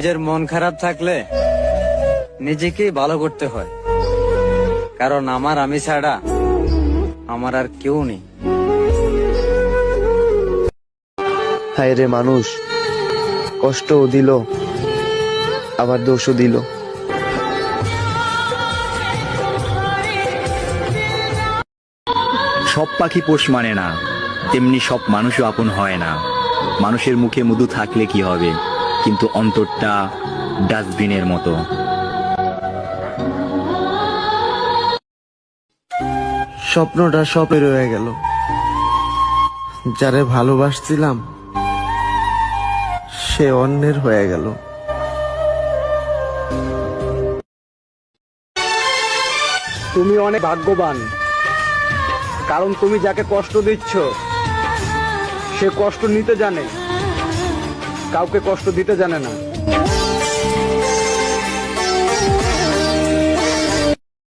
নিজের মন খারাপ থাকলে নিজেকেই ভালো করতে হয়, কারণ আমি ছাড়া আমার আর কেউ নেই। হায় রে মানুষ, কষ্টও দিল আবার দোষও দিল। সব পাখি পোষ মানে না, তেমনি সব মানুষও আপন হয় না। মানুষের মুখে মধু থাকলে কি হবে, কিন্তু অন্তরটা ডাস্টবিনের মতো। স্বপ্নটা স্বপ্নে রয়ে গেল, যারে ভালোবাসছিলাম সে অন্যের হয়ে গেল। তুমি অনেক ভাগ্যবান, কারণ তুমি যাকে কষ্ট দিচ্ছ সে কষ্ট নিতে জানে, কাউকে কষ্ট দিতে জানে না।